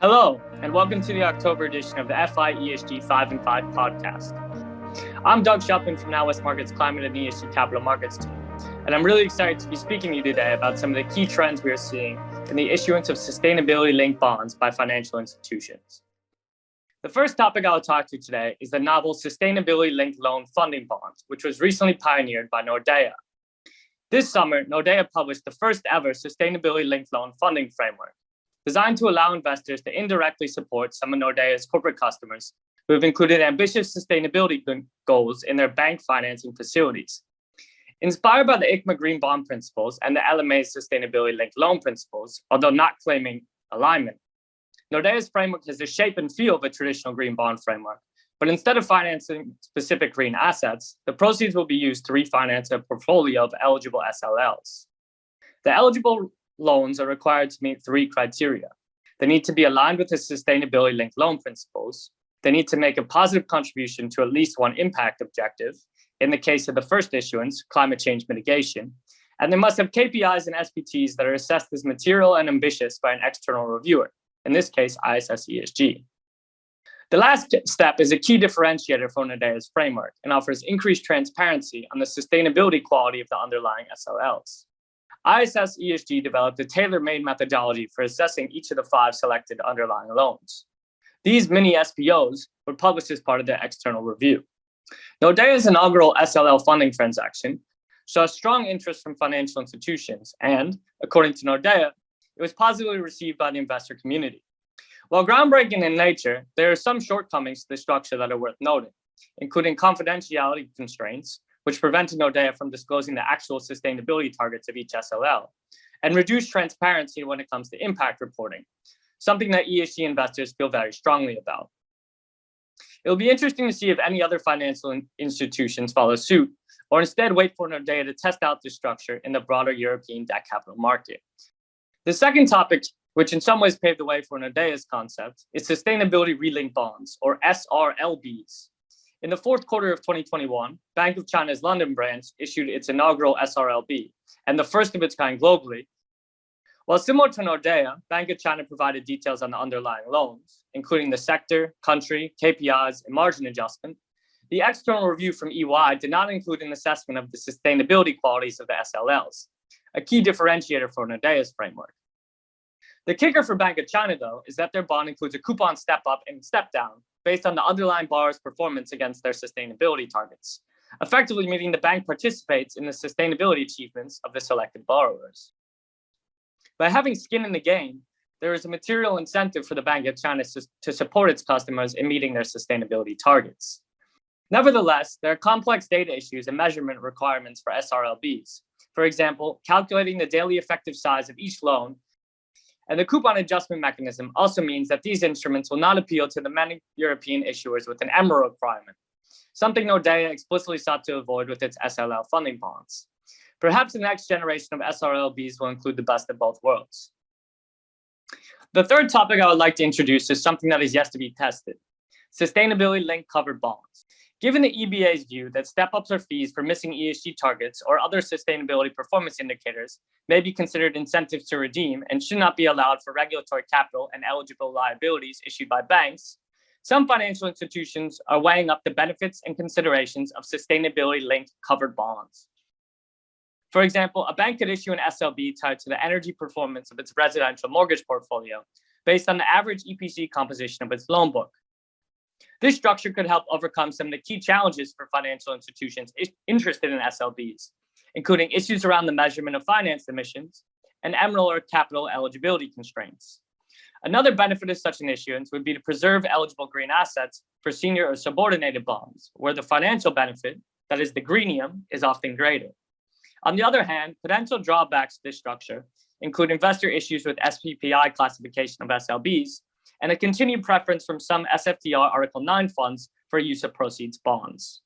Hello, and welcome to the October edition of the FI ESG 5 and 5 podcast. I'm Doug Shuffman from NatWest Markets Climate and ESG Capital Markets team, and I'm really excited to be speaking to you today about some of the key trends we are seeing in the issuance of sustainability-linked bonds by financial institutions. The first topic I will talk to today is the novel sustainability-linked loan funding bond, which was recently pioneered by Nordea. This summer, Nordea published the first ever sustainability-linked loan funding framework, designed to allow investors to indirectly support some of Nordea's corporate customers who have included ambitious sustainability goals in their bank financing facilities. Inspired by the ICMA Green Bond Principles and the LMA's sustainability-linked loan principles, although not claiming alignment, Nordea's framework has the shape and feel of a traditional green bond framework, but instead of financing specific green assets, the proceeds will be used to refinance a portfolio of eligible SLLs. The eligible loans are required to meet three criteria. They need to be aligned with the sustainability-linked loan principles. They need to make a positive contribution to at least one impact objective. In the case of the first issuance, climate change mitigation. And they must have KPIs and SPTs that are assessed as material and ambitious by an external reviewer, in this case, ISS ESG. The last step is a key differentiator for Nordea's framework and offers increased transparency on the sustainability quality of the underlying SLLs. ISS ESG developed a tailor-made methodology for assessing each of the 5 selected underlying loans. These mini SPOs were published as part of the external review. Nordea's inaugural SLL funding transaction saw strong interest from financial institutions and, according to Nordea, it was positively received by the investor community. While groundbreaking in nature, there are some shortcomings to the structure that are worth noting, including confidentiality constraints, which prevented Nordea from disclosing the actual sustainability targets of each SLL, and reduced transparency when it comes to impact reporting, something that ESG investors feel very strongly about. It will be interesting to see if any other financial institutions follow suit, or instead wait for Nordea to test out this structure in the broader European debt capital market. The second topic, which in some ways paved the way for Nordea's concept, is sustainability relinked bonds, or SRLBs. In the fourth quarter of 2021, Bank of China's London branch issued its inaugural SRLB, and the first of its kind globally. While similar to Nordea, Bank of China provided details on the underlying loans, including the sector, country, KPIs, and margin adjustment. The external review from EY did not include an assessment of the sustainability qualities of the SLLs, a key differentiator for Nordea's framework. The kicker for Bank of China, though, is that their bond includes a coupon step up and step down based on the underlying borrower's performance against their sustainability targets, effectively meaning the bank participates in the sustainability achievements of the selected borrowers. By having skin in the game, there is a material incentive for the Bank of China to support its customers in meeting their sustainability targets. Nevertheless, there are complex data issues and measurement requirements for SRLBs. For example, calculating the daily effective size of each loan. And the coupon adjustment mechanism also means that these instruments will not appeal to the many European issuers with an MREL requirement, something Nordea explicitly sought to avoid with its SLL funding bonds. Perhaps the next generation of SRLBs will include the best of both worlds. The third topic I would like to introduce is something that is yet to be tested: sustainability-linked covered bonds. Given the EBA's view that step-ups or fees for missing ESG targets or other sustainability performance indicators may be considered incentives to redeem and should not be allowed for regulatory capital and eligible liabilities issued by banks, some financial institutions are weighing up the benefits and considerations of sustainability-linked covered bonds. For example, a bank could issue an SLB tied to the energy performance of its residential mortgage portfolio based on the average EPC composition of its loan book. This structure could help overcome some of the key challenges for financial institutions interested in SLBs, including issues around the measurement of finance emissions and MREL or capital eligibility constraints. Another benefit of such an issuance would be to preserve eligible green assets for senior or subordinated bonds, where the financial benefit, that is the greenium, is often greater. On the other hand, potential drawbacks to this structure include investor issues with SPPI classification of SLBs, and a continued preference from some SFDR Article 9 funds for use of proceeds bonds.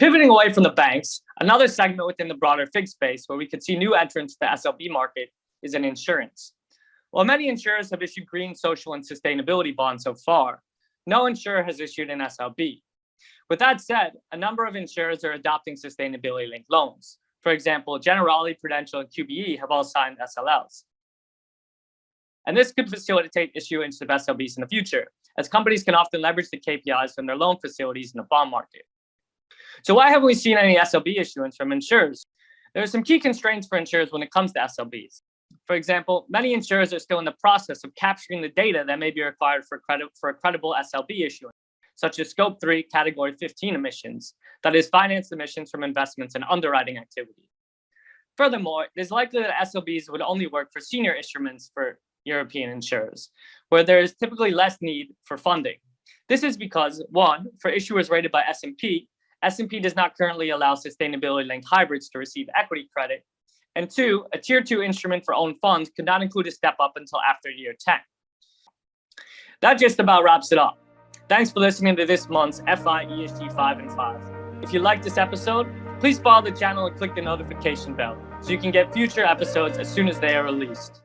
Pivoting away from the banks, another segment within the broader FIG space where we could see new entrants to the SLB market is in insurance. While many insurers have issued green, social, and sustainability bonds so far, no insurer has issued an SLB. With that said, a number of insurers are adopting sustainability-linked loans. For example, Generali, Prudential, and QBE have all signed SLLs. And this could facilitate issuance of SLBs in the future, as companies can often leverage the KPIs from their loan facilities in the bond market. So why haven't we seen any SLB issuance from insurers? There are some key constraints for insurers when it comes to SLBs. For example, many insurers are still in the process of capturing the data that may be required for a credible SLB issuance, such as Scope 3 Category 15 emissions, that is, financed emissions from investments and underwriting activity. Furthermore, it is likely that SLBs would only work for senior instruments for European insurers, where there is typically less need for funding. This is because, one, for issuers rated by S&P does not currently allow sustainability-linked hybrids to receive equity credit, and two, a Tier 2 instrument for own funds could not include a step up until after year 10. That just about wraps it up. Thanks for listening to this month's FI ESG 5 and 5. If you liked this episode, please follow the channel and click the notification bell so you can get future episodes as soon as they are released.